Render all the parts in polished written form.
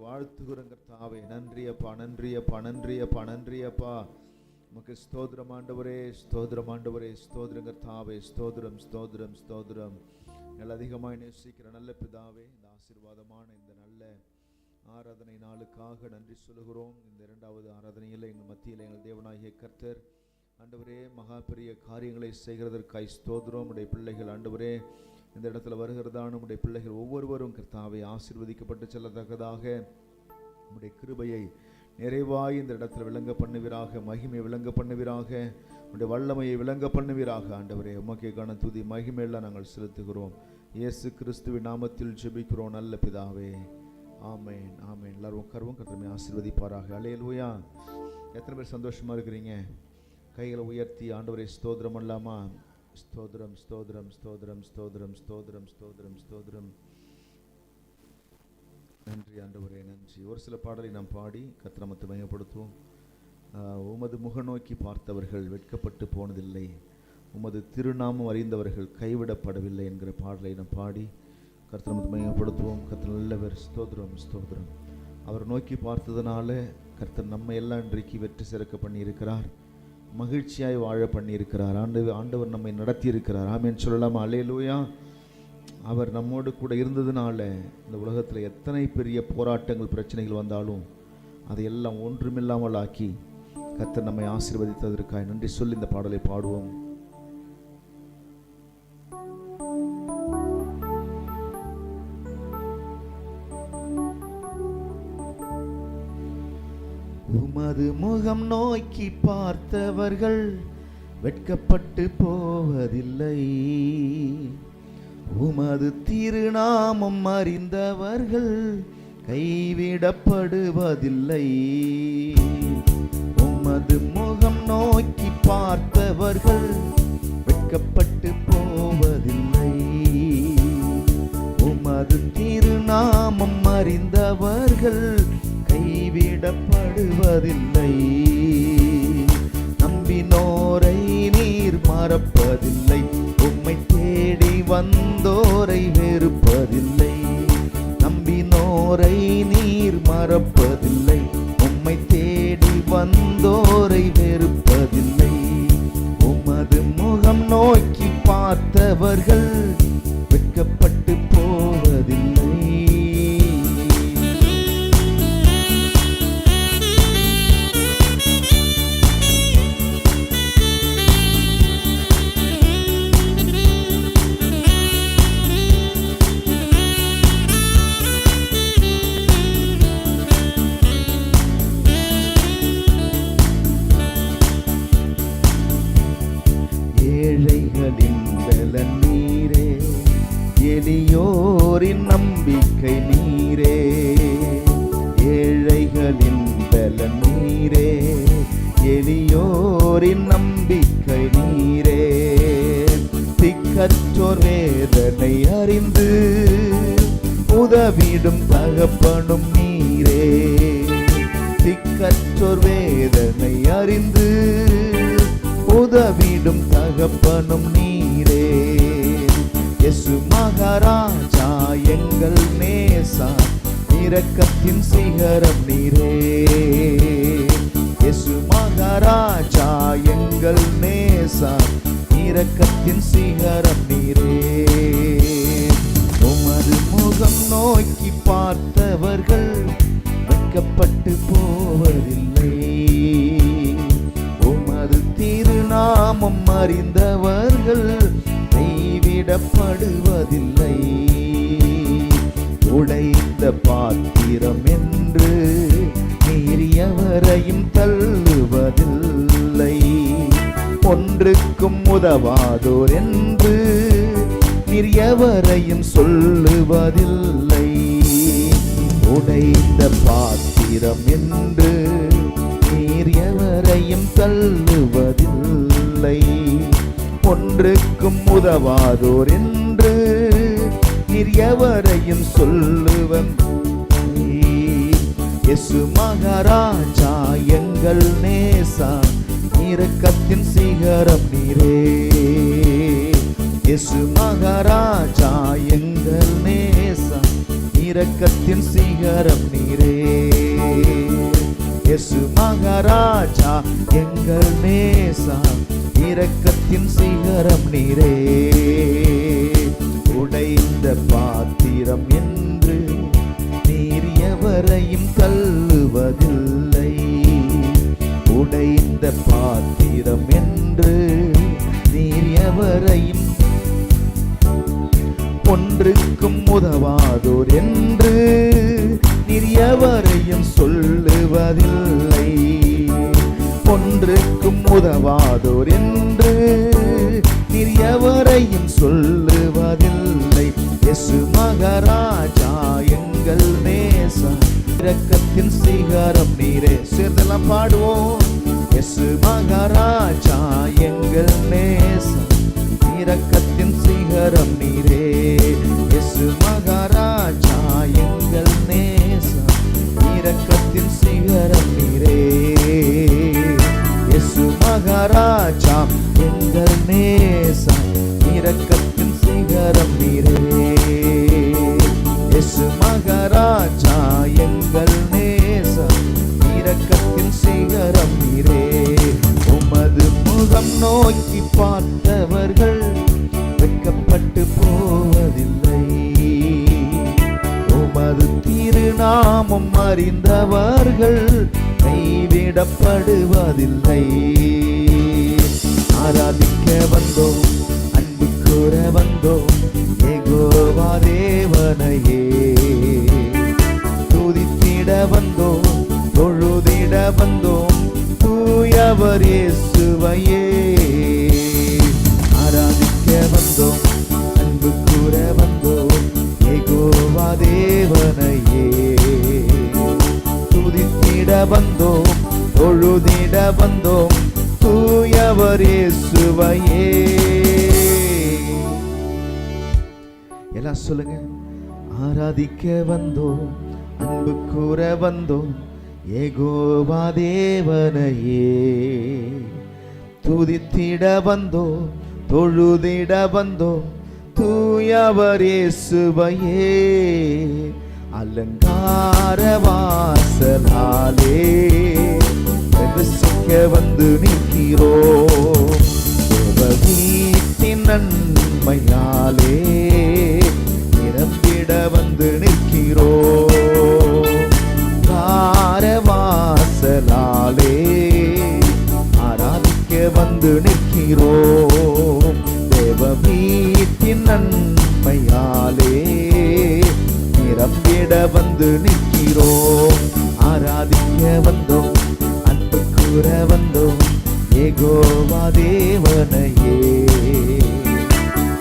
வாழ்த்துகிறோம் கர்த்தாவே. நன்றி அப்பா, நன்றி அப்பா, நன்றி அப்பா, நன்றி அப்பா. உமக்கு ஸ்தோத்திரம் ஆண்டவரே, ஸ்தோத்திரம் ஆண்டவரே, ஸ்தோத்திரம் கர்த்தாவே, ஸ்தோத்திரம் ஸ்தோத்திரம் ஸ்தோத்திரம். நல்ல அதிகமாய் நேசிக்கிற நல்ல பிதாவே, இந்த ஆசீர்வாதமான இந்த நல்ல ஆராதனை நாளுக்காக நன்றி சொல்லுகிறோம். இந்த இரண்டாவது ஆராதனையில் எங்கள் மத்தியில் எங்கள் தேவனாகிய கர்த்தர் ஆண்டவரே மகா பெரிய காரியங்களை செய்கிறதற்காய் ஸ்தோத்திரம். உடைய பிள்ளைகள் ஆண்டவரே இந்த இடத்துல வருகிறதான உடைய பிள்ளைகள் ஒவ்வொருவரும் கர்த்தாவை ஆசீர்வதிக்கப்பட்டு செல்லத்தக்கதாக உடைய கிருபையை நிறைவாய் இந்த இடத்துல விளங்க பண்ணுவீராக, மகிமை விளங்க பண்ணுவீராக, உடைய வல்லமையை விளங்க பண்ணுவீராக. ஆண்டவரே உமக்கே கன துதி மகிமையெல்லாம் நாங்கள் செலுத்துகிறோம். இயேசு கிறிஸ்துவின் நாமத்தில் ஜெபிக்கிறோம் நல்ல பிதாவே, ஆமேன் ஆமேன். எல்லாரும் உட்காருவோம். கர்த்தர் ஆசீர்வதிப்பாராக. அல்லேலூயா. எத்தனை பேர் சந்தோஷமா இருக்கிறீங்க? கைகளை உயர்த்தி ஆண்டவரை ஸ்தோத்திரம் பண்ணலாமா? ஸ்தோத்திரம் ஸ்தோத்திரம் ஸ்தோத்திரம் ஸ்தோத்திரம் ஸ்தோத்திரம் ஸ்தோத்திரம் ஸ்தோத்திரம். நன்றி ஆண்டவரே, நன்றி. ஒரு சில பாடலை நாம் பாடி கர்த்தரை நாமத்தை மகிமைப்படுத்துவோம். உமது முக நோக்கி பார்த்தவர்கள் வெட்கப்பட்டு போனதில்லை, உமது திருநாமம் அறிந்தவர்கள் கைவிடப்படவில்லை என்கிற பாடலை நாம் பாடி கர்த்தரை நாமத்தை மகிமைப்படுத்துவோம். கர்த்தர் நல்லவர். ஸ்தோத்திரம் ஸ்தோத்திரம். அவர் நோக்கி பார்த்ததுனால கர்த்தர் நம்ம எல்லாம் இன்றைக்கு வெற்றி சிறக்க பண்ணியிருக்கிறார், மகிழ்ச்சியாய் வாழ பண்ணியிருக்கிறார். ஆண்டவர் நம்மை நடத்தி இருக்கிறார். ஆமென் சொல்லலாமா? அல்லேலூயா. அவர் நம்மோடு கூட இருந்ததுனால இந்த உலகத்தில் எத்தனை பெரிய போராட்டங்கள் பிரச்சனைகள் வந்தாலும் அதையெல்லாம் ஒன்றுமில்லாமல் ஆக்கி கர்த்தர் நம்மை ஆசீர்வதித்ததற்காக நன்றி சொல்லி இந்த பாடலை பாடுவோம். உமது முகம் நோக்கி பார்த்தவர்கள் வெட்கப்பட்டு போவதில்லை, உமது திருநாமம் அறிந்தவர்கள் கைவிடப்படுவதில்லை. உமது முகம் நோக்கி பார்த்தவர்கள் வெட்கப்பட்டு போவதில்லை, உமது திருநாமம் அறிந்தவர்கள் கைவிடப்படுவதில்லை. நம்பினோரை நீர் மறப்பதில்லை, உம்மை தேடி வந்தோரை வெறுப்பதில்லை. நம்பினோரை நீர் மறப்பதில்லை, உம்மை தேடி வந்தோரை வெறுப்பதில்லை. உமது முகம் நோக்கி பார்த்தவர்கள் வெட்கப்பட்டு போவதில்லை. எளியோரின் நம்பிக்கை நீரே, ஏழைகளின் பலன் நீரே, எளியோரின் நம்பிக்கை நீரே. திக்கற்றோர் வேதனை அறிந்து உதவிடும் தகப்பனும் நீரே, திக்கற்றோர் வேதனை அறிந்து உதவிடும் தகப்பனும் நீரே. இயேசு மகாராஜா எங்கள் நேசா, இரக்கத்தின் சிகரம் நீரே. இயேசு மகாராஜா எங்கள் நேசா, இரக்கத்தின் சிகரம் நீரே. உமது முகம் நோக்கி பார்த்தவர்கள் வெட்கப்பட்டு போவதில்லை, உமது திருநாமம் அறிந்தவர்கள் கைவிடப்படுவதில்லை. உடைந்த பாத்திரம் என்று நீர் எவரையும் தள்ளுவதில்லை, ஒன்றுக்கும் உதவாதோர் என்று நீர் எவரையும் சொல்லுவதில்லை. உடைந்த பாத்திரம் என்று நீர் எவரையும் தள்ளுவதில்லை, ஒன்றுக்கும் உதவாதோர் என்று நீர் எவரையும் சொல்லுவன். இயேசு மகாராஜா எங்கள் நேசா, இரக்கத்தின் சிகரம் நீரே. இயேசு மகாராஜா எங்கள் நேசா, இரக்கத்தின் சிகரம் நீரே. எங்கள் நேசா இரக்கத்தின் சிகரம் நீரே. உடைந்த பாத்திரம் என்று நீர் எவரையும் தள்ளுவதில்லை. உடைந்த பாத்திரம் என்று நீர் எவரையும் ஒன்றுக்கும் உதவாதோர் என்று நீர் எவரையும் சொல்லுவதில்லை. ஒன்றுக்கும் உதவாதோர் என்று நீர் எவரையும் சொல்லுவதில்லை. இயேசு மகாராஜா எங்கள் நேசா இரக்கத்தின் சிகரம் நீரே. சேர்ந்தெல்லாம் பாடுவோம். இயேசு மகாராஜா எங்கள் நேசா இரக்கத்தின் சிகரம் நீரே. இயேசு மகாராஜா எங்கள் நேசா இரக்கத்தின் சிகரம் நீரே. இயேசு மகாராஜா எங்கள் நேசா இரக்கத்தின் சிகரம் நீரே. இயேசு மகாராஜா எங்கள் நேசா இரக்கத்தின் சிகரம் நீரே. உமது முகம் நோக்கி பார்த்தவர்கள் வெட்கப்பட்டு போவதில்லை. உமது திருநாமம் அறிந்தவர்கள் கைவிடப்படுவதில்லை. ஆராதிக்க வந்தோம், அன்பு கூற வந்தோம், யெகோவா தேவனையே. துதித்திட வந்தோம், தொழுதிட வந்தோம், தூயவர் இயேசுவையே. ஆராதிக்க வந்தோம், அன்பு கூற வந்தோம், யெகோவா தேவனையே. துதித்திட வந்தோம், தொழுதிட வந்தோம், தூயவர் இயேசுவையே. எல்லாம் சொல்லுங்க. ஆராதிக்க வந்தோம், அன்பு கூற வந்தோம், யெகோவா தேவனையே. துதித்திட வந்தோம், தொழுதிட வந்தோம், தூயவர் இயேசுவையே. அலங்கார வாசலாலே பிரவேசிக்க வந்து நிற்கிறோம். தேவ வீட்டின் நன்மையாலே நிரம்பிட வந்து நிற்கிறோம். வாசலாலே ஆராதிக்க வந்து நிற்கிறோம். தேவ வீட்டின் நன்மையாலே நிரம்பிட வந்து நிற்கிறோம். ஆராதிக்க வந்தோம், அன்பு கூற வந்தோம், யெகோவா தேவனையே.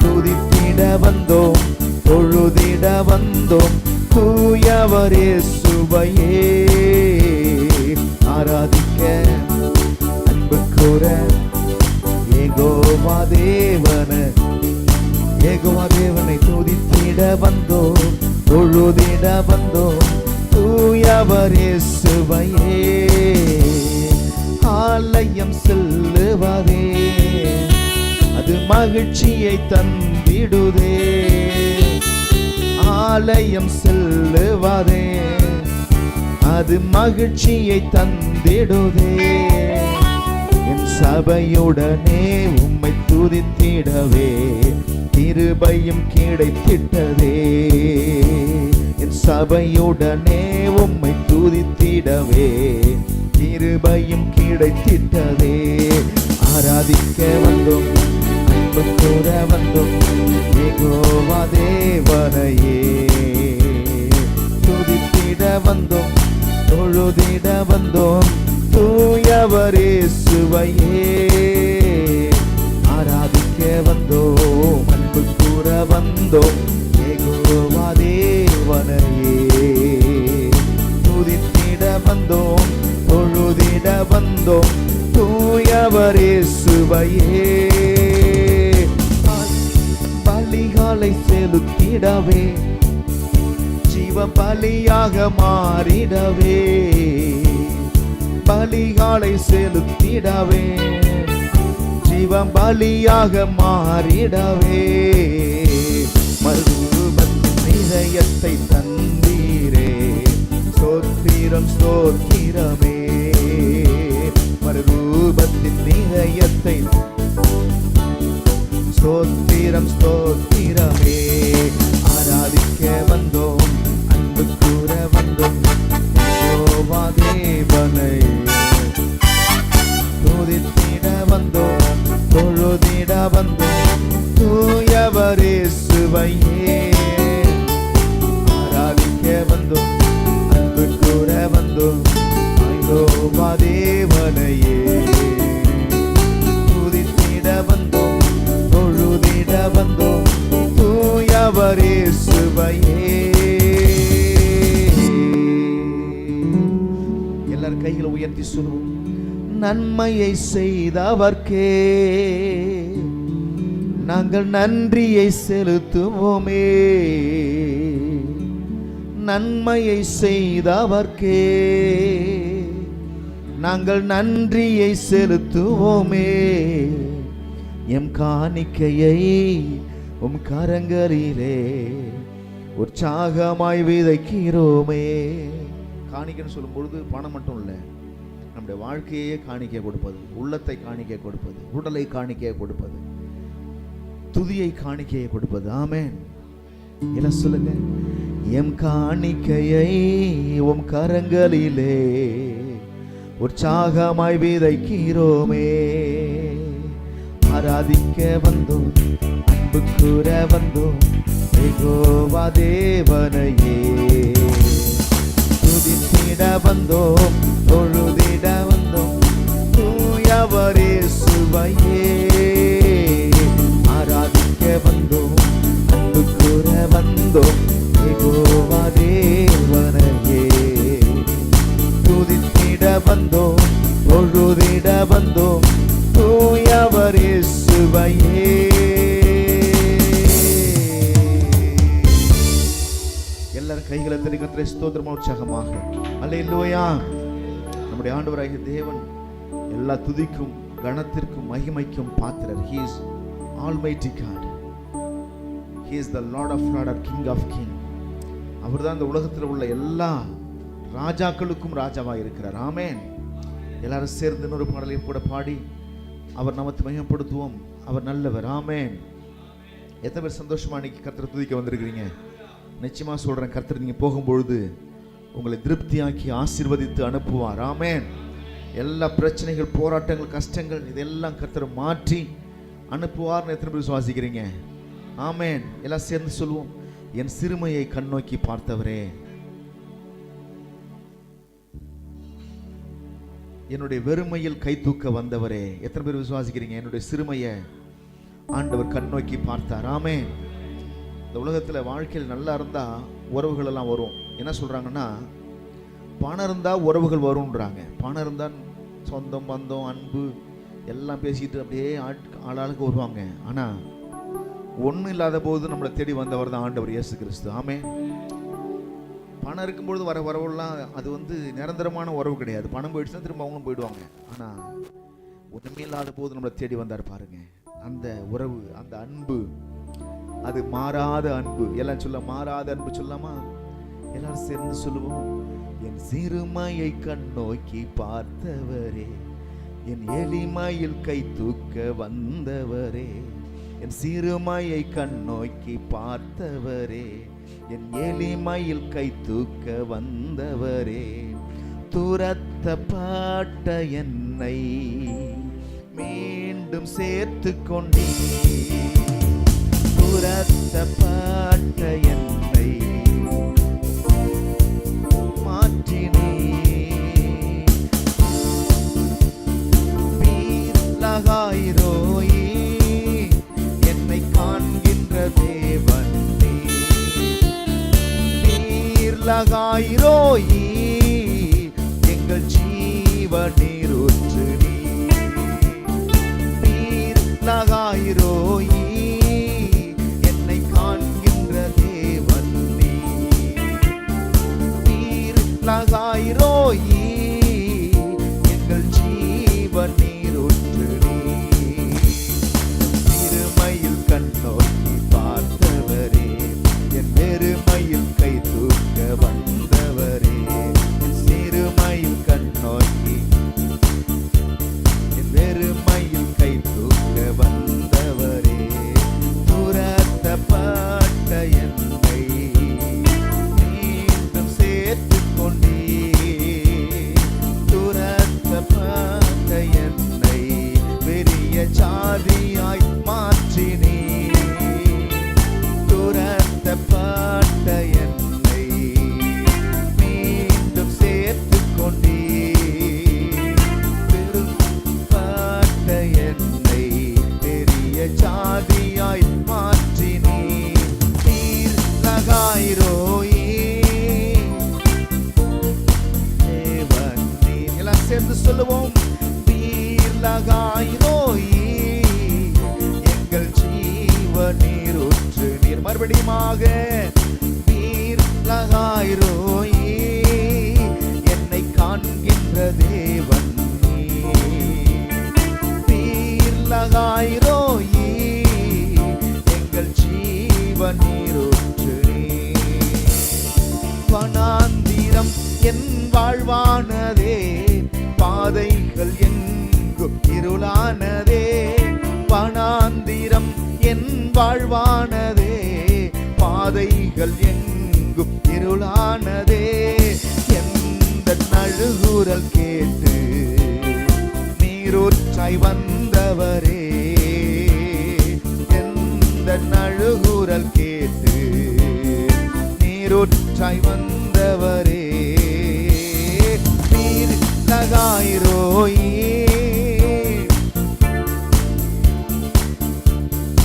துதித்திட வந்தோம், தொழுதிட வந்தோம், தூயவர் இயேசுவையே. ஆராதிக்க அன்பு கூற யெகோவா தேவனை. யெகோவா தேவனை துதித்திட வந்தோம், தொழுதிட வந்தோம், தூயவர் இயேசுவையே. ஆலயம் செல்லுவதே அது மகிழ்ச்சியை தந்திடுதே. ஆலயம் செல்லுவதே அது மகிழ்ச்சியை தந்திடுதே. என் சபையுடனே உம்மை துதித்திடவே கிருபையும் கிடைத்திட்டதே. என் சபையுடனே உம்மை துதித்திடவே கிருபையும் கிடைத்திட்டதே. ஆராதிக்க வந்தோம், அன்பு கூற வந்தோம், யெகோவா தேவனையே. துதித்திட வந்தோம், தொழுதிட வந்தோம், தூயவர் இயேசுவையே. ஆராதிக்க வந்தோம், அன்பு கூற வந்தோம், யெகோவா தேவனையே. துதித்திட வந்தோம், தொழுதிட வந்தோம், தூயவர் இயேசுவையே. பலிகளை செலுத்திடவே ஜீவ பலியாக மாறிடவே. பலிகளை செலுத்திடவே ஜீவ பலியாக மாறிடவே. மறுரூபத்தின் இதயத்தை தந்தீரே, ஸ்தோத்திரம் ஸ்தோத்திரமே. மறுரூப சொரூபத்தின் நிலையத்தை ஸ்தோத்திரம் ஸ்தோத்திரமே. ஆராதிக்க வந்தோம், அன்பு கூற வந்தோம், யெகோவா தேவனை துதித்திட வந்தோம், தொழுதிட வந்தோம், தூயவர் இயேசுவையே. ஆராதிக்க வந்தோம், அன்பு கூற வந்தோம், யெகோவா தேவனையே துதித்திட வந்தோம், தொழுதிட வந்தோம், தூயவர் இயேசுவையே. எல்லாரும் கைகளை உயர்த்தி சொல்லுவோம். நன்மையை செய்தவர்க்கே நாங்கள் நன்றியை செலுத்துவோமே. நன்மையை செய்தவர்க்கே நாங்கள் நன்றியை செலுத்துவோமே. எம் காணிக்கையை உம் கரங்களிலே உற்சாகமாய் விதைக்கிறோமே. காணிக்கைன்னு சொல்லும் பொழுது பணம் மட்டும் இல்லை, நம்முடைய வாழ்க்கையே காணிக்கை கொடுப்பது, உள்ளத்தை காணிக்கை கொடுப்பது, உடலை காணிக்கையை கொடுப்பது, துதியை காணிக்கையை கொடுப்பது. ஆமென். என்ன சொல்லுங்க? எம் காணிக்கையை உம் கரங்களிலே உற்சாகமாய் விதைக்கிறோமே. ஆராதிக்க வந்தோம், அன்பு கூற வந்தோம், யெகோவா தேவனையே துதித்திட வந்தோம், தொழுதிட வந்தோம், தூயவர் இயேசுவையே. ஆராதிக்க வந்தோம், அன்பு கூற வந்தோம், யெகோவா தேவனையே துதித்திட வந்தோம், தொழுதிட வந்தோம், தூயவர் இயேசுவையே. எல்லாரும் கைகளை தட்டி கர்த்தரை ஸ்தோத்திரமா உற்சாகமாக அல்லேலூயா. நம்முடைய ஆண்டவராகிய தேவன் எல்லா துதிக்கும் கணத்திற்கும் மகிமைக்கும் பாத்திரர். He is Almighty God. He is the Lord of Lords, King of King. அவர்தான் இந்த உலகத்தில் உள்ள எல்லா ராஜாக்களுக்கும் ராஜாவாக இருக்கிறார். ஆமென். எல்லாரும் சேர்ந்து இன்னொரு பாடலையும் கூட பாடி அவர் நாமத்தை மகிமைப்படுத்துவோம். அவர் நல்லவர். ஆமென். எத்தனை பேர் சந்தோஷமா இன்னைக்கு கர்த்தரை துதிக்க வந்திருக்கிறீங்க? நிச்சயமா சொல்றேன், கர்த்தர் நீங்க போகும்பொழுது உங்களை திருப்தியாக்கி ஆசீர்வதித்து அனுப்புவார். ஆமென். எல்லா பிரச்சனைகள், போராட்டங்கள், கஷ்டங்கள் இதெல்லாம் கர்த்தர் மாற்றி அனுப்புவார்னு எத்தனை பேர் விசுவாசிக்கிறீங்க? ஆமென். எல்லாம் சேர்ந்து சொல்லுவோம். என் சிறுமையை கண்ணோக்கி பார்த்தவரே, என்னுடைய வெறுமையில் கை தூக்க வந்தவரே. எத்தனை பேர் விசுவாசிக்கிறீங்க? என்னுடைய சிறுமையை ஆண்டவர் கண்ணோக்கி பார்த்தார். ஆமென். இந்த உலகத்தில் வாழ்க்கையில் நல்லா இருந்தால் உறவுகள் எல்லாம் வரும். என்ன சொல்கிறாங்கன்னா, பணம் இருந்தால் உறவுகள் வரும்ன்றாங்க. பணம் இருந்தால் சொந்தம் பந்தம் அன்பு எல்லாம் பேசிக்கிட்டு அப்படியே ஆளாளுக்கு வருவாங்க. ஆனால் ஒன்றும் இல்லாத போது நம்மளை தேடி வந்தவர் தான் ஆண்டவர் இயேசு கிறிஸ்து. ஆமென். பணம் இருக்கும்பொழுது வர உறவுலாம் அது நிரந்தரமான உறவு கிடையாது. பணம் போயிடுச்சுன்னா திரும்ப அவங்களும் போயிடுவாங்க. ஆனால் ஒன்றுமே இல்லாத போது நம்மளை தேடி வந்தார் பாருங்க. அந்த உறவு, அந்த அன்பு, அது மாறாத அன்பு. எல்லாம் சொல்ல, மாறாத அன்பு சொல்லாமா? எல்லாரும் சேர்ந்து சொல்லுவோம். என் சிறுமையை கண்ணோக்கி பார்த்தவரே, என் எளிமையில் கை தூக்க வந்தவரே. என் சிறுமையை கண்ணோக்கி பார்த்தவரே, என் எளிமையில் கை தூக்க வந்தவரே. துரத்தப்பட்ட என்னை மீண்டும் சேர்த்து கொண்டே, துரத்தப்பட்ட என்னை மாற்றினே. வீரலகாயிரோயி என்னை காண்கின்ற தேவன் நீ. வீரலகாயிரோயி எங்கள் ஜீவநீர் ஊற்று நீ. வீரலகாயிரோயி லகாயிரோயி எங்கள் ஜீவநீர் ஊற்று நீ. சிறுமையில் கண்ணோக்கி பார்த்தவரே, என் வெறுமையில் கை தூக்க வந்தவரே. என் சிறுமையில் கண்ணோக்கி, என் சேர்ந்து சொல்லுவோம். நீர் லகாய் ரோயி எங்கள் ஜீவ நீரூற்று நீர். மறுபடியுமாக நீர் லகாய் ரோயி என்னை காண்கின்ற தேவன் நீர் லகாய் ரோயி எங்கள் ஜீவ நீரூற்று நீர். வனாந்திரம் என் வாழ்வானதே, பாதைகள் எங்கும் இருளானதே. வனாந்திரம் என் வாழ்வானதே, பாதைகள் எங்கும் இருளானதே. எந்த நழுகுரல் கேட்டு நீரூற்றாய் வந்தவரே, எந்த நழுகுரல் கேட்டு நீரூற்றாய் வந்தவரே. நீர் லகாய் ரோயி.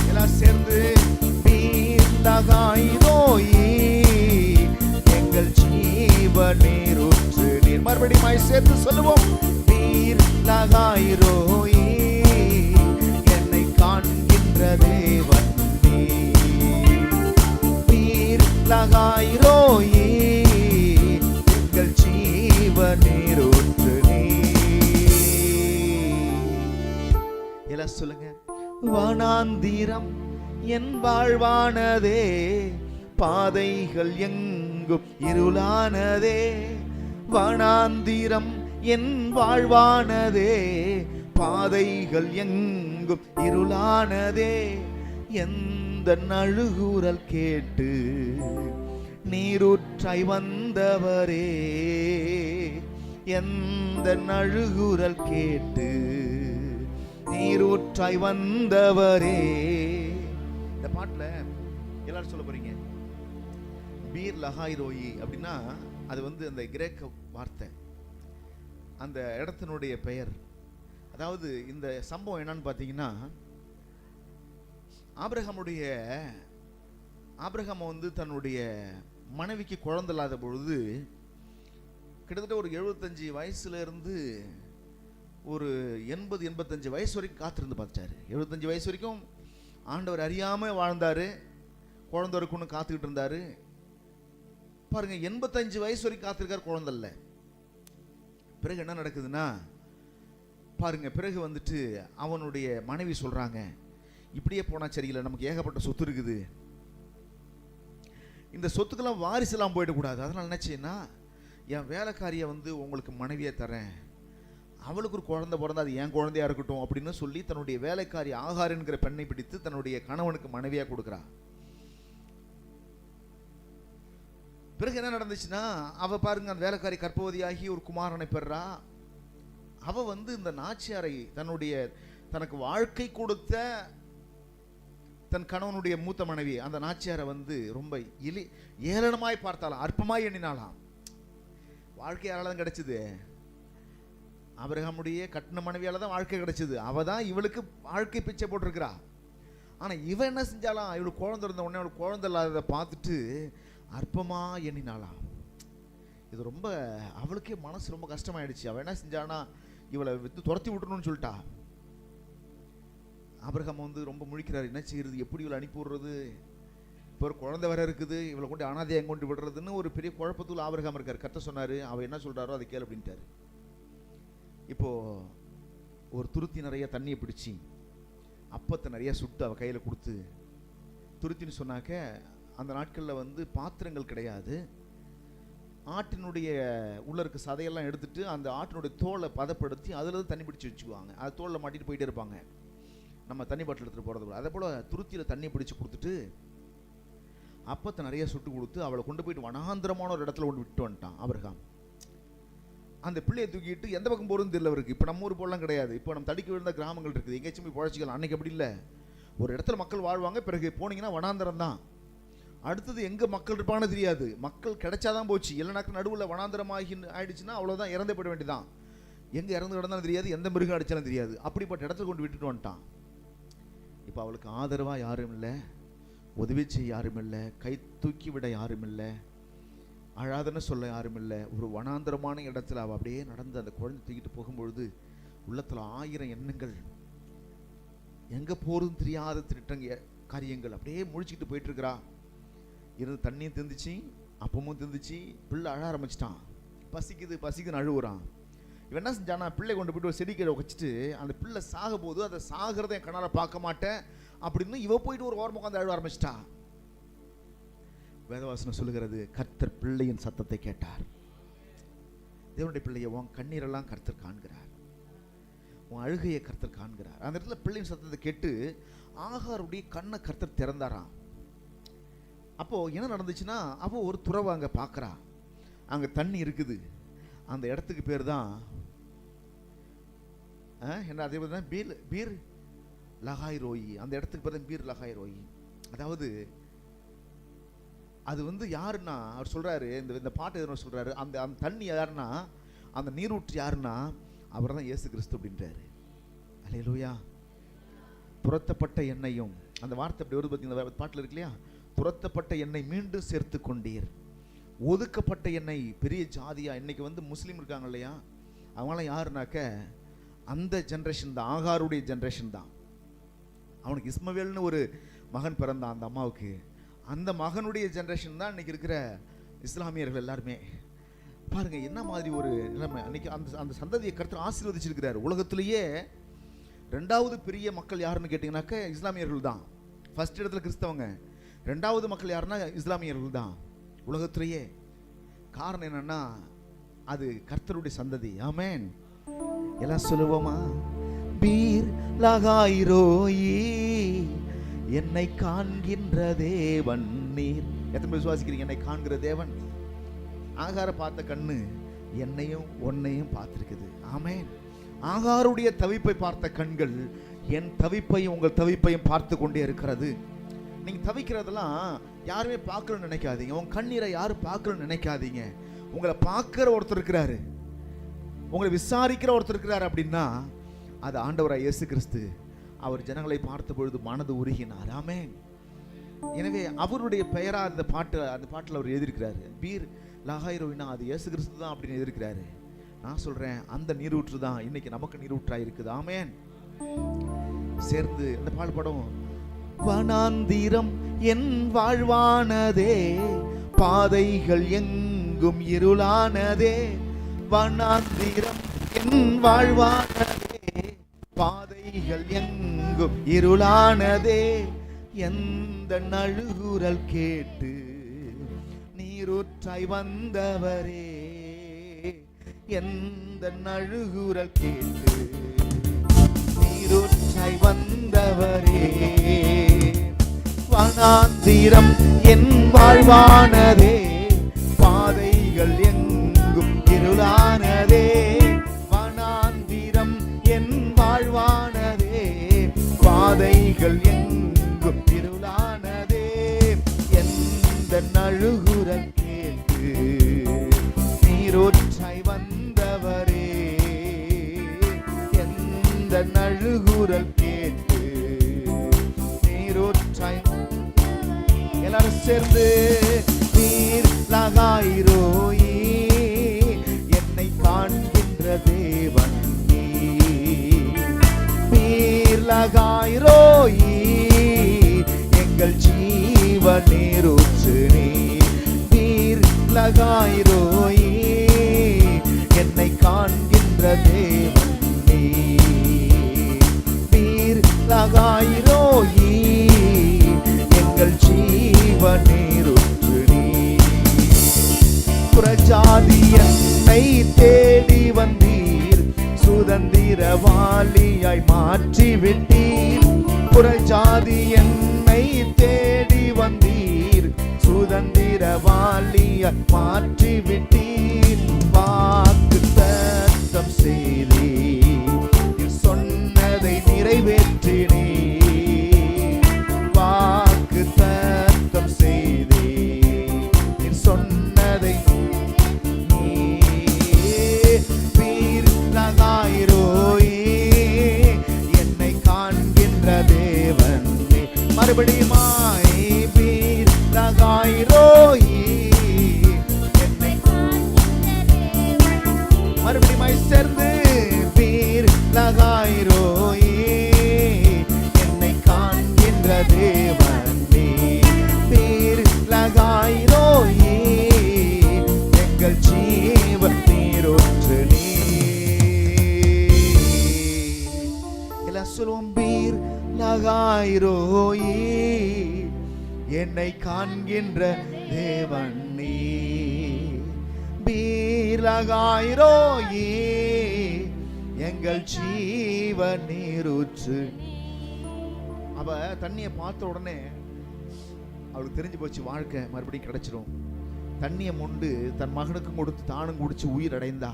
எல்லாம் சேர்ந்து நீர் லகாய் ரோயி எங்கள் ஜீவ நீரூற்று நீர். மறுபடியும் சேர்த்து சொல்லுவோம். நீர் லகாய் ரோயி என்னை காண்கின்ற தேவன் நீர் லகாய் ரோயி எங்கள் ஜீவ நீரூற்று நீர். எல்லாம் சொல்லுங்க. வனாந்திரம் என் வாழ்வானதே, பாதைகள் எங்கும் இருளானதே. வனாந்திரம் என் வாழ்வானதே, பாதைகள் எங்கும் இருளானதே. எந்த நழுகுரல் கேட்டு நீரூற்றாய் வந்தவரே, எந்த நழுகுரல் கேட்டு நீரூற்றாய் வந்தவரே. இந்த பாட்டுல எல்லாரும் சொல்ல போறீங்க. பீர் லகாய் ரோயி அப்படின்னா அது அந்த கிரேக்க வார்த்தை, அந்த இடத்தினுடைய பெயர். அதாவது இந்த சம்பவம் என்னன்னு பார்த்தீங்கன்னா, ஆபிரகாம் தன்னுடைய மனைவிக்கு குழந்தை இல்லாத பொழுது கிட்டத்தட்ட ஒரு 75 வயசுல இருந்து ஒரு 80-85 வயசு வரைக்கும் காத்திருந்து பார்த்தாரு. 75 வயசு வரைக்கும் ஆண்டவர் அறியாம வாழ்ந்தாரு, குழந்தை இருக்குன்னு காத்துக்கிட்டு இருந்தாரு. பாருங்க, 85 வயசு வரைக்கும் காத்திருக்காரு, குழந்தை இல்லை. பிறகு என்ன நடக்குதுன்னா பாருங்க, பிறகு அவனுடைய மனைவி சொல்றாங்க, இப்படியே போனா சரியில்லை, நமக்கு ஏகப்பட்ட சொத்து இருக்குது, இந்த சொத்துக்கெல்லாம் வாரிசெல்லாம் போயிடக்கூடாது. அதனால நினைச்சேன்னா என் வேலைக்காரியை உங்களுக்கு மனைவியை தரேன், அவளுக்கு ஒரு குழந்தை பிறந்தா அது என் குழந்தையா இருக்கட்டும் அப்படின்னு சொல்லி தன்னுடைய வேலைக்காரி ஆகார் என்கிற பெண்ணை பிடித்து தன்னுடைய கணவனுக்கு மனைவியா கொடுக்கிறா. பிறகு என்ன நடந்துச்சுன்னா, அவ பாருங்க, அந்த வேலைக்காரி கர்ப்பவதியாகி ஒரு குமாரனை பெறா. அவ இந்த நாச்சியாரை, தனக்கு வாழ்க்கை கொடுத்த தன் கணவனுடைய மூத்த மனைவி அந்த நாச்சியாரை ரொம்ப ஏளனமாய் பார்த்தாலாம், அற்பமாய் எண்ணினாலாம். வாழ்க்கை யாரால தான் கிடைச்சது? ஆபிரகாமுடைய கட்டின மனைவியால தான் வாழ்க்கை கிடைச்சது. அவ தான் இவளுக்கு வாழ்க்கை பிச்சை போட்டிருக்கிறா. ஆனா இவ என்ன செஞ்சாலாம், இவளுக்கு குழந்தை இருந்த உடனே அவளுக்கு குழந்தை இல்லாததை பார்த்துட்டு அற்பமா எண்ணினாலாம். இது ரொம்ப அவளுக்கே மனசு ரொம்ப கஷ்டமாயிடுச்சு. அவ என்ன செஞ்சானா, இவளை துரத்தி விட்டுணும்னு சொல்லிட்டா. ஆபிரகாம் ரொம்ப முழிக்கிறார், என்ன செய்யறது, எப்படி இவளை அனுப்பி விடுறது, இப்போ ஒரு குழந்தை வேற இருக்குது, இவளை கொண்டு அனாதையை கொண்டு விடுறதுன்னு ஒரு பெரிய குழப்பத்துள்ள ஆபிரகாம் இருக்கார். கர்த்தர் சொன்னாரு, அவ என்ன சொல்றாரோ அதை கேளு அப்படின்ட்டாரு. இப்போ ஒரு துருத்தி நிறைய தண்ணியை பிடிச்சி அப்பத்தை நிறைய சுட்டு அவ கையில கொடுத்து, துருத்தின்னு சொன்னாக்க அந்த நாட்களில் பாத்திரங்கள் கிடையாது. ஆட்டினுடைய உள்ள இருக்க சதையெல்லாம் எடுத்துட்டு அந்த ஆட்டினுடைய தோலை பதப்படுத்தி அதுல தண்ணி பிடிச்சி வச்சுக்குவாங்க. அது தோலில் மாட்டிட்டு போயிட்டே இருப்பாங்க, நம்ம தண்ணி பாட்டில் எடுத்துட்டு போறது போல. அதே போல துருத்தியில தண்ணி பிடிச்சு கொடுத்துட்டு அப்பத்தை நிறைய சுட்டு கொடுத்து அவளை கொண்டு போயிட்டு வனாந்திரமான ஒரு இடத்துல கொண்டு விட்டு வந்துட்டான் ஆபிரகாம். அந்த பிள்ளையை தூக்கிட்டு எந்த பக்கம் போறதுன்னு தெரியல அவருக்கு. இப்போ நம்ம ஊர் போலாம் கிடையாது, இப்போ நம்ம தடிக்க விழுந்த கிராமங்கள் இருக்குது, எங்கேயாச்சும் போய் பழச்சிக்கலாம். அன்னைக்கு அப்படி இல்லை, ஒரு இடத்துல மக்கள் வாழ்வாங்க, பிறகு போனீங்கன்னா வனாந்திரம் தான். அடுத்தது எங்க மக்கள் இருப்பான்னு தெரியாது, மக்கள் கிடைச்சாதான் போச்சு, இல்லைனாக்க நடுவில் வனாந்திரமாகி ஆயிடுச்சுன்னா அவ்வளோதான், இறந்து போயிட வேண்டியதான். எங்க இறந்து கிடந்தாலும் தெரியாது, எந்த மிருகம் அடிச்சாலும் தெரியாது. அப்படிப்பட்ட இடத்துல கொண்டு விட்டுட்டு வந்துட்டான். இப்போ அவளுக்கு ஆதரவா யாரும் இல்லை, உதவி செய்ய யாரும் இல்லை, கை தூக்கி விட யாரும் இல்லை. அழாதன்னு சொல்ல யாரும் இல்லை. ஒரு வனாந்தரமான இடத்துல அவள் அப்படியே நடந்து அந்த குழந்தை தூக்கிட்டு போகும்பொழுது உள்ளத்துல 1000 எண்ணங்கள், எங்க போறதுன்னு தெரியாத திட்டங்க காரியங்கள், அப்படியே முழிச்சுக்கிட்டு போயிட்டு இருக்கிறா. இருந்து தண்ணியும் திந்துச்சு, அப்பமும் திந்துச்சு. பிள்ளை அழ ஆரம்பிச்சிட்டான். பசிக்குது பசிக்குதுன்னு அழுவுறான். இவன் என்ன செஞ்சானா, பிள்ளை கொண்டு போயிட்டு ஒரு செடி கீழே வச்சுட்டு அந்த பிள்ளை சாக போது அதை சாகிறத என் கண்ணால பார்க்க மாட்டேன் அப்படின்னு இவ போயிட்டு ஒரு ஓரமாக உட்காந்து அழுவ ஆரம்பிச்சிட்டா. வேதவாசனம் சொல்லுகிறது, கர்த்தர் பிள்ளையின் சத்தத்தை கேட்டார். தேவனுடைய பிள்ளையை உன் கண்ணீரெல்லாம் கர்த்தர் காண்கிறார், உன் அழுகையை கர்த்தர் காண்கிறார். அந்த இடத்துல பிள்ளையின் சத்தத்தை கேட்டு ஆகாருடைய கண்ணை கர்த்தர் திறந்தாராம். அப்போ என்ன நடந்துச்சுன்னா, அப்போ ஒரு துறவை அங்க பார்க்கறா. அங்க தண்ணி இருக்குது. அந்த இடத்துக்கு பேர் தான் என்ன, அதே மாதிரி தான் பீர் லகாய் ரோயி. அந்த இடத்துக்கு பேர் தான் பீர் லகாய் ரோயி. அதாவது அது வந்து யாருன்னா, அவர் சொல்றாரு, இந்த பாட்டு எதுனா சொல்றாரு, அந்த அந்த தண்ணி யாருன்னா, அந்த நீரூற்று யாருன்னா அவர் தான் இயேசு கிறிஸ்து அப்படின்றாரு. அல்லேலூயா. துரத்தப்பட்ட எண்ணெயும், அந்த வார்த்தை அப்படி வருது பார்த்தீங்கன்னா பாட்டில் இருக்கு இல்லையா, துரத்தப்பட்ட எண்ணெய் மீண்டும் சேர்த்து கொண்டீர். ஒதுக்கப்பட்ட எண்ணெய் பெரிய ஜாதியா. இன்னைக்கு வந்து முஸ்லீம் இருக்காங்க இல்லையா, அவங்களாம் யாருனாக்க அந்த ஜென்ரேஷன் தான், ஆகாருடைய ஜென்ரேஷன் தான். அவனுக்கு இஸ்மவேல்னு ஒரு மகன் பிறந்தான் அந்த அம்மாவுக்கு. அந்த மகனுடைய ஜென்ரேஷன் தான் இன்னைக்கு இருக்கிற இஸ்லாமியர்கள் எல்லாருமே. பாருங்க என்ன மாதிரி ஒரு நிலைமை. அன்னைக்கு அந்த அந்த சந்ததியை கர்த்தர் ஆசீர்வதிச்சிருக்கிறார். உலகத்திலேயே 2வது பெரிய மக்கள் யாருன்னு கேட்டீங்கன்னாக்க இஸ்லாமியர்கள் தான். ஃபர்ஸ்ட் இடத்துல கிறிஸ்தவங்க, 2வது மக்கள் யாருன்னா இஸ்லாமியர்கள் தான் உலகத்திலேயே. காரணம் என்னன்னா, அது கர்த்தருடைய சந்ததி. ஆமென். எல்லாம் சொல்லுவோமா? பீர் லகாய் ரோயி, என்னை காண்கின்ற தேவன் நீர். எத்தனை பேர் விசுவாசிக்கிறீங்க என்னை காண்கிற தேவன்? ஆகார பார்த்த கண்ணு என்னையும் உன்னையும் பார்த்திருக்குது. ஆமென். ஆகாருடைய தவிப்பை பார்த்த கண்கள் என் தவிப்பையும் உங்கள் தவிப்பையும் பார்த்து கொண்டே இருக்கிறது. நீங்க தவிக்கிறதெல்லாம் யாருமே பார்க்கணும்னு நினைக்காதீங்க. உங்க கண்ணீரை யாரும் பார்க்கணும்னு நினைக்காதீங்க. உங்களை பார்க்கிற ஒருத்தர் இருக்கிறாரு, உங்களை விசாரிக்கிற ஒருத்தர் இருக்கிறாரு. அப்படின்னா அது ஆண்டவராய் இயேசு கிறிஸ்து. அவர் ஜனங்களை பார்த்த பொழுது மனது உருகினார். ஆமென். எனவே அவருடைய பெயரா அந்த பாட்டில் அவர் எழுதியிருக்கிறாரு. பீர் லகாய் ரோயினா, அது இயேசு கிறிஸ்து தான் அப்படின்னு எழுதியிருக்கிறாரு. நான் சொல்றேன், அந்த நீரூற்று தான் இன்னைக்கு நமக்கு நீரூற்றா இருக்குது. ஆமென். சேர்ந்து அந்த பாடுபடும். வனாந்திரம் என் வாழ்வானதே, பாதைகள் எங்கும் இருளானதே. வனாந்திரம் என் வாழ்வானதே, பாதைகள் எங்கும் இருளானதே. எந்த நழுகுரல் கேட்டு நீரூற்றாய் வந்தவரே, எந்த நழுகுரல் கேட்டு நீரூற்றாய் வந்தவரே. வனாந்திரம் என் வாழ்வானதே, பாதைகள் எங்கும் இருளானதே. வனாந்திரம் என் வாழ்வானதே, பாதைகள் எங்கும் இருளானதே. எந்த நழுகுரல் கேட்டு நீரூற்றாய் வந்தவரே, எந்த நழுகுரல் கேட்டு நீரூற்றாய். எல்லாரும் சேர்ந்து நீர் லகாய் ரோயி, என்னை காண்கின்ற தேவன் நீர் லகாய் ரோயி, எங்கள் ஜீவ நீரூற்று நீர் லகாய் ரோயி, என்னை காண்கின்ற தேவன் நீர் லகாய் ரோயி, எங்கள் ஜீவ நீரூற்று நீர். புறஜாதி என்னை தேடி வந்தீர், சுதந்திரவாளியாய் மாற்றிவிட்டீர். புறஜாதி என்னை தேடி வந்தீர், சுதந்திரவாளியாய் மாற்றிவிட்டீர். வாக்கு தத்தம் செய்தீர், சொன்னதை நிறைவேற்றினீர். வாக்கு தத்தம் செய்தீர், சொன்னதை. பீர் லகாய் ரோயி, என்னை காண்கின்ற தேவன். மறுபடியுமாய் பீர் லகாய் ரோயி, உம்மை சேர்ந்து பீர் லகாயிரோயே என்னை காண்கின்ற தேவன் பீர் லகாயிரோயே எங்கள் ஜீவன் நீரூற்று நீ. எல்லாம் சொல்லுவோம், பீர் லகாயிரோயே என்னை காண்கின்ற தேவன் நீ. பீர்லகாயிரோயே எங்கள் ஜீவன் நீரூற்று. அவ தண்ணியை பார்த்த உடனே அவளுக்கு தெரிஞ்சு போச்சு, வாழ்க்கை மறுபடியும் கிடைச்சிரும். தண்ணியை மொண்டு தன் மகனுக்கும் கொடுத்து தானும் குடிச்சு உயிர் அடைந்தா.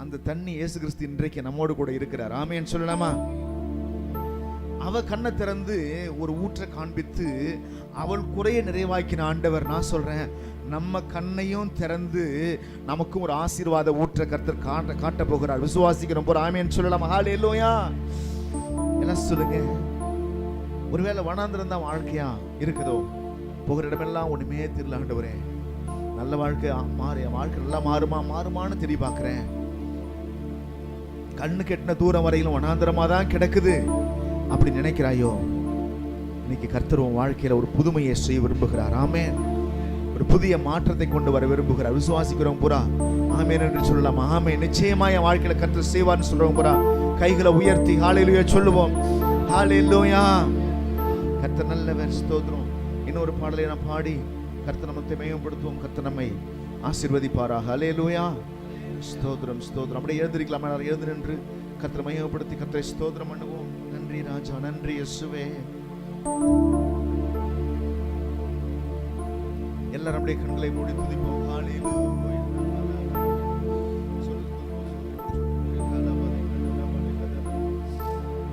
அந்த தண்ணி இயேசு கிறிஸ்து இன்றைக்கு நம்மோடு கூட இருக்கிறார். ஆமென் சொல்லலாமா? அவ கண்ணை திறந்து ஒரு ஊற்றை காண்பித்து அவள் குறைய நிறைவாக்கின ஆண்டவர். நான் சொல்றேன், நம்ம கண்ணையும் திறந்து நமக்கும் ஒரு ஆசீர்வாத ஊற்றை கர்த்தர் காட்ட போகிறார். விசுவாசிக்கிறோம் போற. ஆமென் சொல்லலாம். ஹல்லேலூயா. எல்லாம் சொல்லுங்க. ஒருவேளை வனாந்திரம் தான் வாழ்க்கையா இருக்குதோ, போகிற இடமெல்லாம் ஒண்ணுமே தெரியல ஆண்டவரே, நல்ல வாழ்க்கை மாறி வாழ்க்கை நல்லா மாறுமான்னு தெரிய பார்க்கிறேன். கண்ணு கெட்டின தூரம் வரையிலும் வனாந்திரமா தான் கிடக்குது அப்படி நினைக்கிறாயோ, இன்னைக்கு கர்த்தர் உன் வாழ்க்கையில ஒரு புதுமையை செய்ய விரும்புகிறார். ஆமென். ஒரு புதிய மாற்றத்தை கொண்டு வர விரும்புகிறார். விசுவாசிக்கிறோம் புறா. ஆமென் என்று சொல்லலாம். ஆமென். நிச்சயமா என் வாழ்க்கையில கர்த்தர் செய்வார்னு சொல்றோம் புறா. கைகளை உயர்த்தி ஹல்லேலூயா சொல்லுவோம். ஹல்லேலூயா. கர்த்தர் நல்லவர். ஸ்தோத்திரம். இன்னொரு பாடலை நாம் பாடி கர்த்தர் நம்மை மேம்படுத்துவோம். கர்த்தர் நம்மை ஆசீர்வதிப்பாராக. ஹல்லேலூயா. ஸ்தோத்திரம் ஸ்தோத்திரம். அப்படியே எழுந்திருக்கலாம். எழுந்து நின்று கர்த்தரை மேம்படுத்தி கர்த்தரை ஸ்தோத்திரம் பண்ணுவோம். நன்றி ராஜா, நன்றி இயேசுவே. எல்லாரும் அப்படியே கண்களை மூடி துதிப்போம். ஹல்லேலூயா.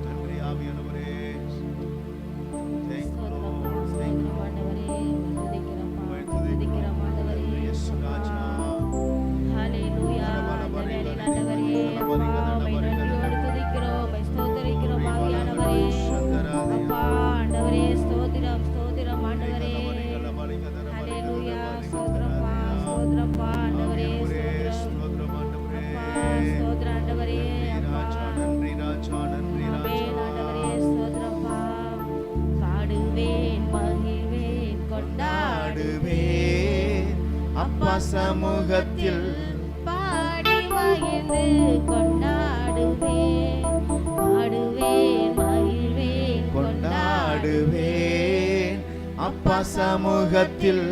நன்றி ஆவியானவரே. Thank you Lord. Thank you ஆண்டவரே. துதிக்கிறோம் ஆண்டவரே. இயேசு ராஜா. ஹல்லேலூயா. அப்பா சமூகத்தில் பாடி மகிழ்ந்து கொண்டாடுவேன். பாடுவேன் மகிழ்வேன் கொண்டாடுவேன். அப்பா சமூகத்தில்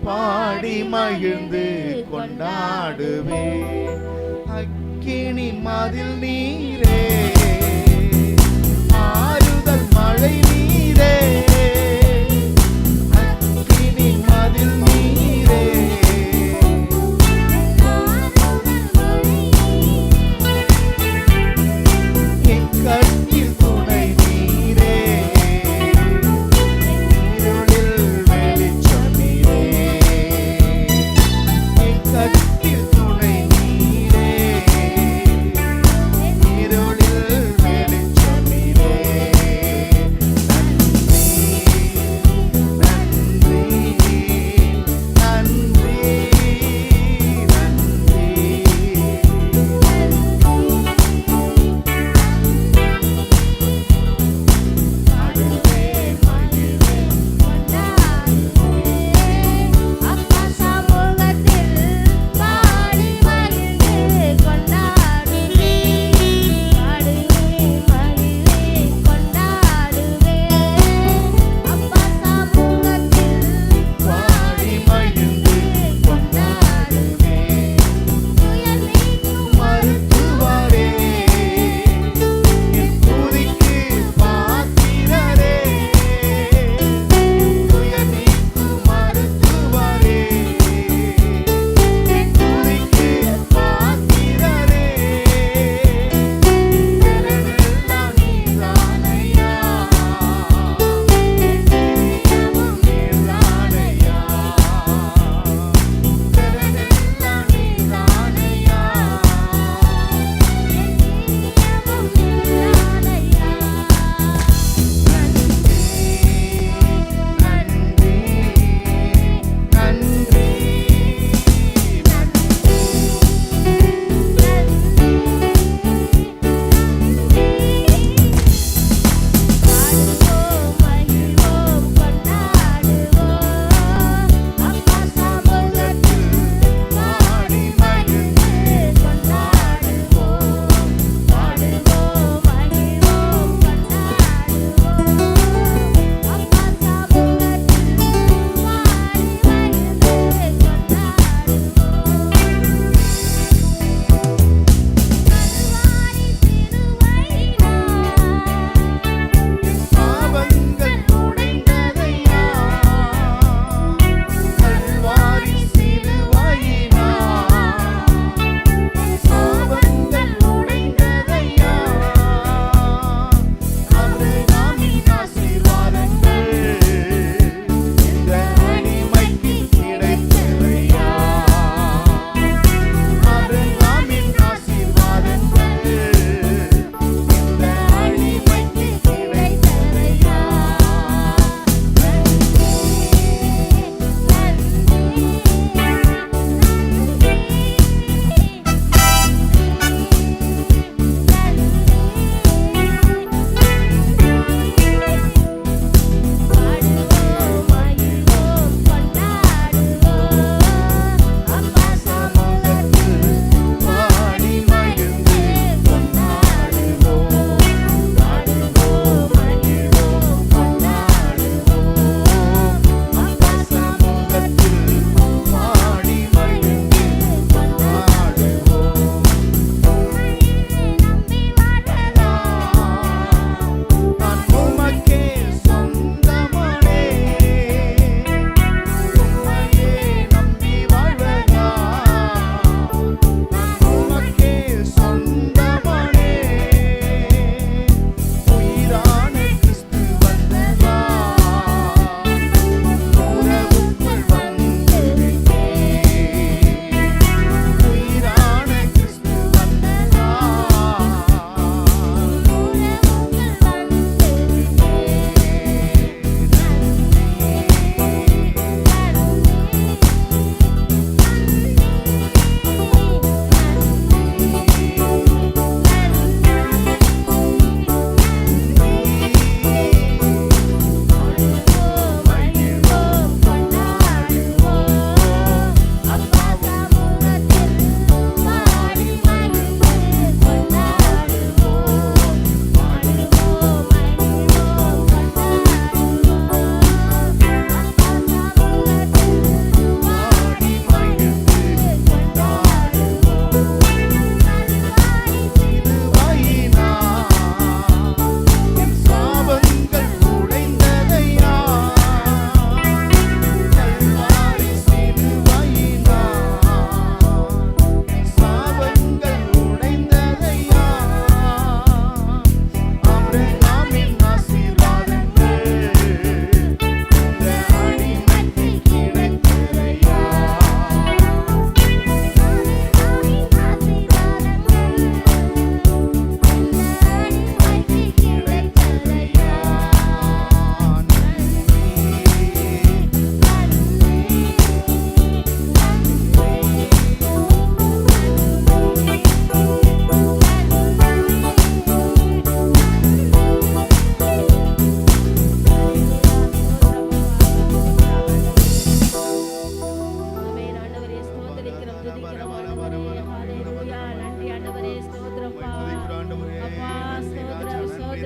பாடி மகிழ்ந்து கொண்டாடுவேன். அக்கினி மதில் நீரே, ஆறுதல் மழை நீரே, அக்கினி மதில் நீரே, கட்டில் துணை நீரே, இருளில் வெளிச்சம் நீரே, கட்டில் துணை நீரே,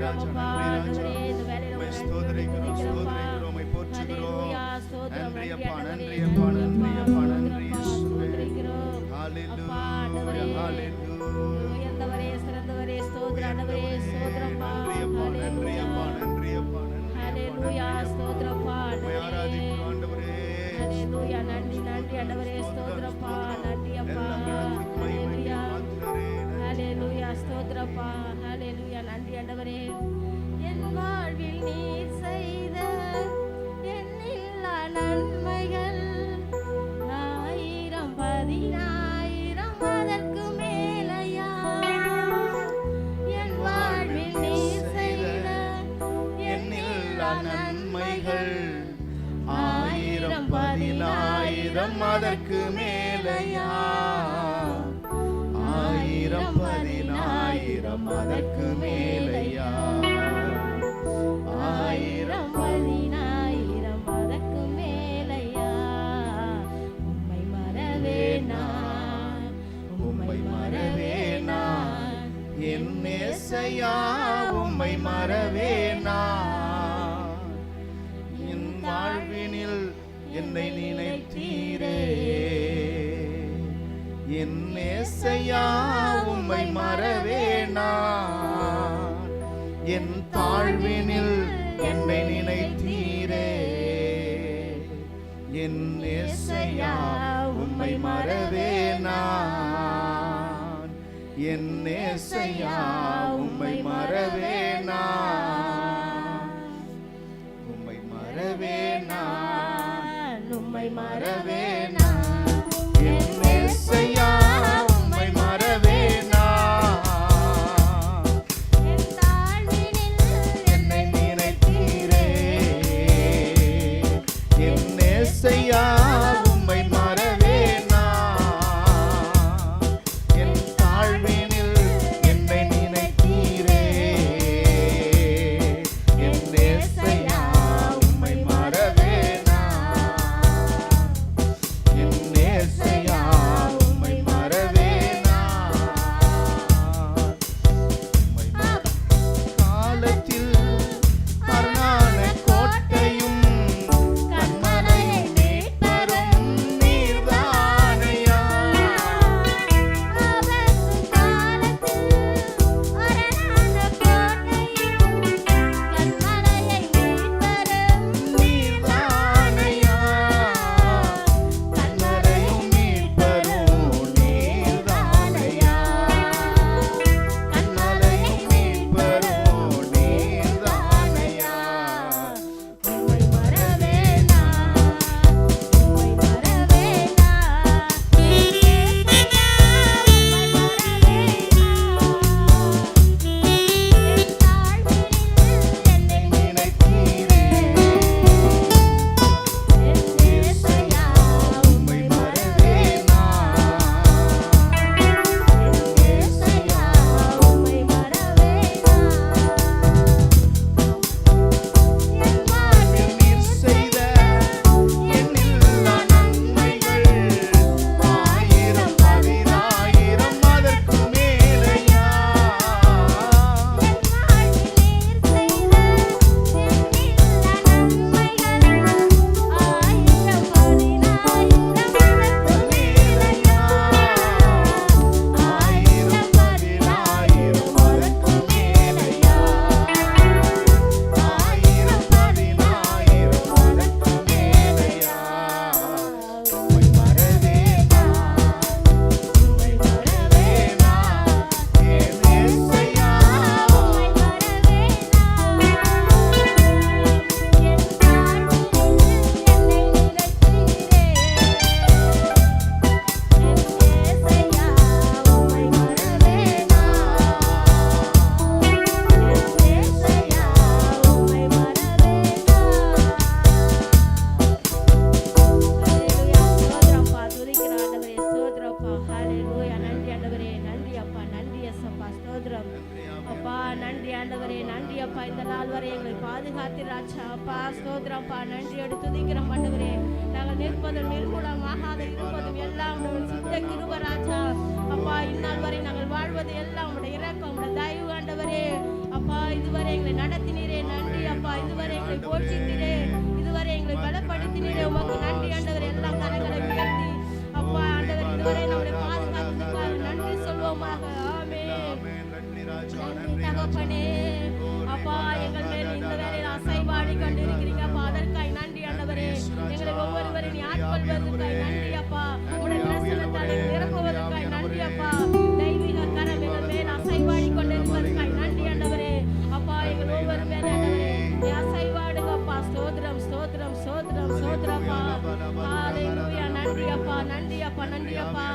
ராஜா, நன்றி ராஜா. உம்மை ஸ்தோத்திரிக்கிறோம், ஸ்தோத்திரிக்கிறோம், உம்மை போற்றுகிறோம். நன்றி அப்பா, நன்றி அப்பா, நன்றி அப்பா, நன்றி இயேசுவே. ஹalleluya, ஹalleluya. உயர்ந்தவரே, சிறந்தவரே, ஸ்தோத்திரம் ஆண்டவரே, ஸ்தோத்திரப்பா. நன்றி அப்பா, நன்றி அப்பா, நன்றி அப்பா, ஹalleluya, ஸ்தோத்திரப்பா உம்மை ஆண்டவரே. ஆராதிக்கிறோம் ஆண்டவரே. ஹalleluya, நன்றி நன்றி ஆண்டவரே, ஸ்தோத்திரப்பா, நன்றி அப்பா. ஹalleluya, ஹalleluya, ஸ்தோத்திரப்பா, ஹalleluya, நன்றி ஆண்டவரே. என் வாழ்வில் நீர் செய்த எண்ணில்லா நன்மைகள் ஆயிரம் பதினாயிரம் அதற்கு மேலையா. என் வாழ்வில் நீர் செய்த எண்ணில்லா நன்மைகள் ஆயிரம் பதினாயிரம் அதற்கு மேலையா. ஆயிரம் பதினாயிரம் அதற்கு மேலையா. ஆயிரம் பதினாயிரம் அதற்கு மேலையா. உம்மை மறவே நான், உம்மை மறவே நான், என் நேசையா உம்மை மறவே நான். என் வாழ்வினில் என்னை நினைத்தீரே. என் நேசையா உம்மை மறவே நான். என் தாழ்வினில் என்னை நினைத்தீரே. என் நேசையா உம்மை மறவே நான். என் நேசையா உம்மை மறவே நான். உம்மை மறவே நான், உம்மை மறவே மறவே நான். என் நேசையா உம்மை மறவே நான். என் தாழ்வினில் என்னை நினைத்தீரே. என் நேசையா உம்மை மறவே நான். என் தாழ்வினில் என்னை நினைத்தீரே. என் நேசையா உம்மை மறவே நான். என் நேசையா உம்மை மறவே நான். உம்மை காலத்தில் அரணான கோட்டையும் கண்மலையை மீட்பரும் நீர்தானையா. ஆபத்து காலத்தில் அரணான கோட்டையும் கண்மலையை மீட்பரும் நீர்தானையா. கண்மலையும் மீட்பரும் நீர்தானையா. கண்மலையும் மீட்பரும் நீர்தானையா. உம்மை மறவே நான், உம்மை மறவே நான். என் தாழ்வினில் என்னை நினைத்தீரே. என் நேசையா உம்மை மறவே நான். என் நேசையா உம்மை மறவே நான். என் வாழ்வில் நீர் செய்த எண்ணில்லா நன்மைகள் ஆயிரம் பதினாயிரம் அதற்கு மேலையா. ஆயிரம் பதினாயிரம் அதற்கு மேலையா. ஆயிரம் பதினாயிரம் அதற்கு மேலையா. உம்மை மறவே நான், உம்மை மறவே நான். என் இயேசையா அப்பா நன்றி ஆண்டவரே, நன்றி அப்பா. இந்த நாள் வரை எங்களை பாதுகாத்திராச்சா அப்பா, ஸ்தோத்திரப்பா. நன்றி எடுத்து துதிக்கிறோம் ஆண்டவரே. நாங்கள் நிற்பதும் நிர்மூலமாகாத இருப்பதும் எல்லாம் உங்கள் சித்த கிருபராஜா அப்பா. இந்நாள் வரை நாங்கள் வாழ்வது எல்லாம் உடைய இரக்கம், உடைய தயவு ஆண்டவரே அப்பா. இது இதுவரை எங்களை நடத்தினீரே நன்றி அப்பா. இதுவரை எங்களை போஷித்தீரே, இதுவரை எங்களை பலப்படுத்தினீரே, உமக்கு நன்றி ஆண்டவர். எல்லா கரங்களை உயர்த்தி அப்பா ஆண்டவர் இதுவரை நம்மளை பாதுகாத்ததுக்காக நன்றி சொல்வோமாக. ஆமென். நன்றி தகப்பனே. அப்பா எங்கள் மேல் இந்த வேளையில் அசைவாடி கொண்டிருக்கிறீங்க அப்பா, அதற்காய் நன்றி ஆண்டவரே. எங்களை ஒவ்வொருவரையும் நீ ஆட்கொள்வதற்காய் நன்றி அப்பா. உடைய பிரசன்னத்தால் நிரப்புவதற்காய் நன்றி அப்பா. தெய்வீக கரம் எங்கள் மேல் அசைவாடி கொண்டிருப்பதற்காய் நன்றி ஆண்டவரே. அப்பா எங்கள் ஒவ்வொரு மேல் ஆண்டவரே நீ அசைவாடுங்க அப்பா. ஸ்தோத்திரம் ஸ்தோத்திரம் ஸ்தோத்திரம் ஸ்தோத்திரப்பா. ஹalleluya. நன்றி அப்பா, நன்றி அப்பா, நன்றி அப்பா.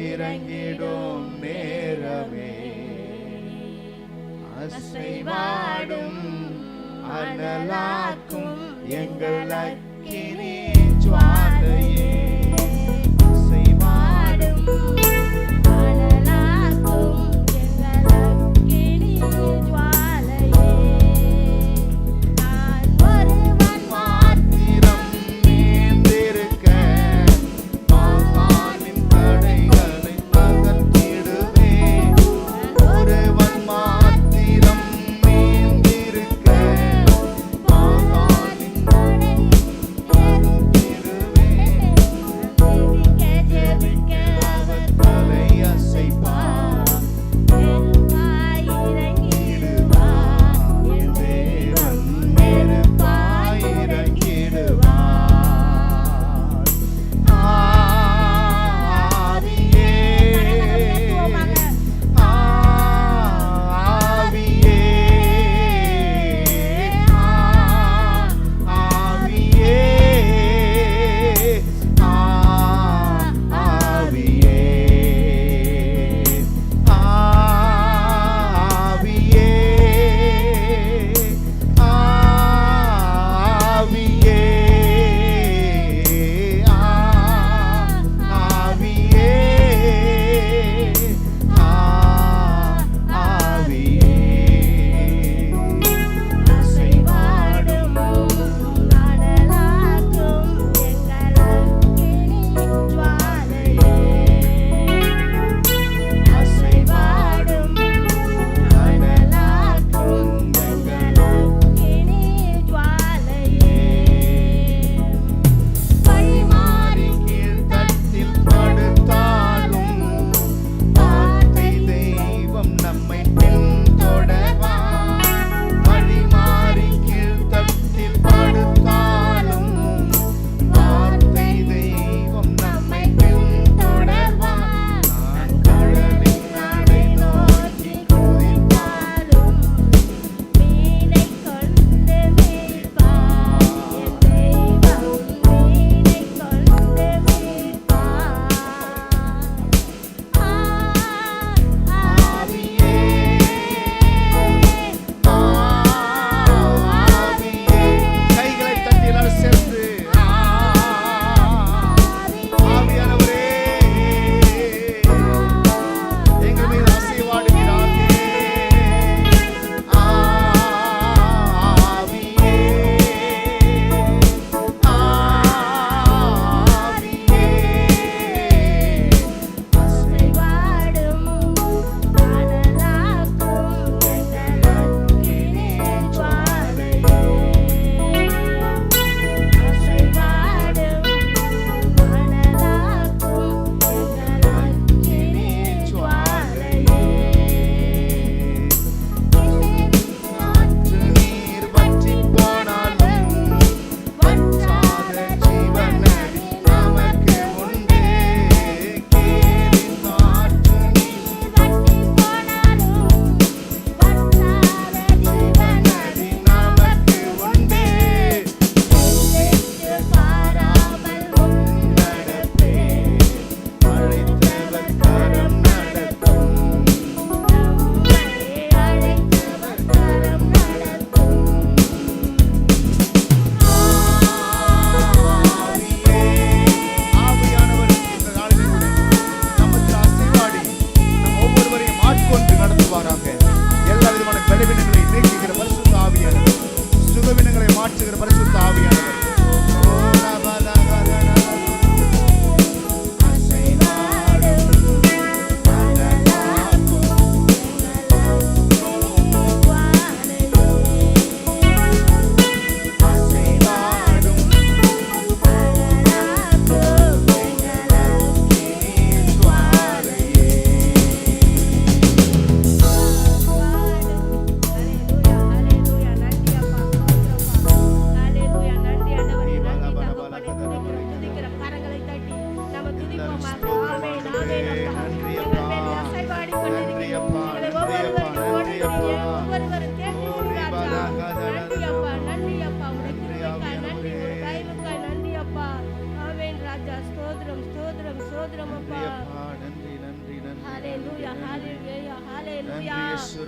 இறங்கிடும் நேரமே அசைவாடும் அனலாக்கும் எங்கள் அக்கினி ஜுவாலையே அசைவாடும் அனலாக்கும் எங்கள் அக்கினி ஜுவாலையே நான் ஒருவன் மாத்திரம் நீந்திருக்க பாசானின் தடைகளை தகர்த்திடுவேன் ஒருவன் மாத்திரம் நீந்திருக்க பாசானின் தடைகளை தகர்த்திடுவேன்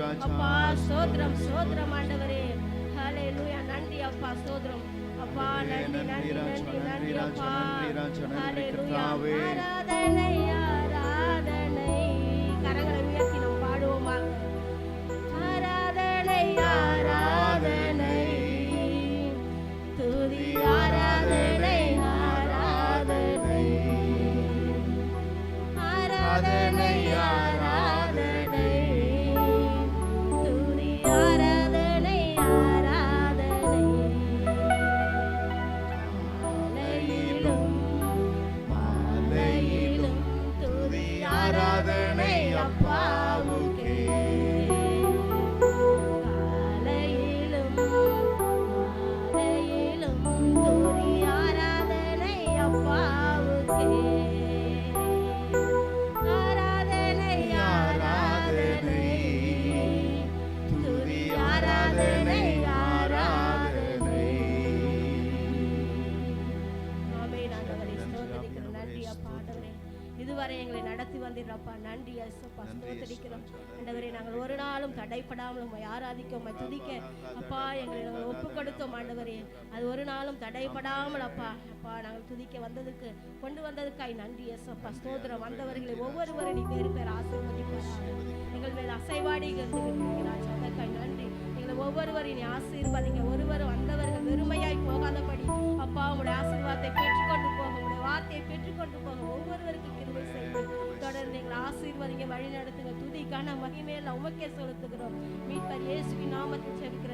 அப்பா ஸ்தோத்திரம் ஸ்தோத்திரம் ஆண்டவரே. ஹalleluya. நன்றி அப்பா ஸ்தோத்திரம் அப்பா. நன்றி நன்றி நன்றி நன்றி அப்பா. ஹalleluya. ஆராதனை ஆராதனை. கரங்களை உயர்த்தி நாம் பாடுவோமாக. ஆராதனை ஆராதனை துதி ஆராதனை ஆராதனை ஆராதனை ஆராதனை துதி ஆராதனை ஆராதனை மாலையிலும் துதி ஆராதனை அப்பாவுக்கே. காலையிலும் மாலையிலும் துதி ஆராதனை அப்பாவுக்கே. ஆராதனை ஆராதனை துதி ஆராதனை ஆராதனை. ஆமென் ஆண்டவரே. ஸ்தோத்திரிக்கிறோம். நன்றி அப்பா ஆண்டவரே. இதுவரை எங்களை நடத்தி வந்தீரப்பா. நன்றி இயேசுப்பா. ஸ்தோத்திரிக்கிறோம் ஆண்டவரே. நாங்கள் ஒரு நாளும் தடைப்படாமல் உம்மை ஆராதிக்க உம்மை துதிக்க அப்பா எங்களை நாங்கள் ஒப்பு கொடுத்தோம் ஆண்டவரே. அது ஒரு நாளும் தடைப்படாமல் அப்பா அப்பா நாங்கள் துதிக்க வந்ததுக்கு கொண்டு வந்ததுக்காய் நன்றி இயேசுப்பா. ஸ்தோத்திரம். வந்தவர்களை ஒவ்வொருவரும் நீ பேர் பேர் ஆசீர்வதிப்பாராக. எங்கள் மேல் அசைவாடி இருக்கிறார். அதற்காய் நன்றி. எங்களை ஒவ்வொருவரையும் நீ ஆசீர்வதிங்க. ஒருவரும் வந்தவர்கள் வெறுமையாய் போகாதபடி அப்பா உங்களுடைய ஆசீர்வாதத்தை பெற்றுக்கொண்டு போக, உங்களுடைய வார்த்தையை பெற்றுக்கொண்டு போக ஒவ்வொருவருக்கு கிருபை செய்து தொடர்ந்து எங்களை ஆசீர்வதிங்க, வழி நடத்துங்க. துதிக்கான மகிமையில உமக்கே செலுத்துகிறோம். மீட்பர் இயேசுவின் நாமத்தில் ஜெபிக்கிறோம்.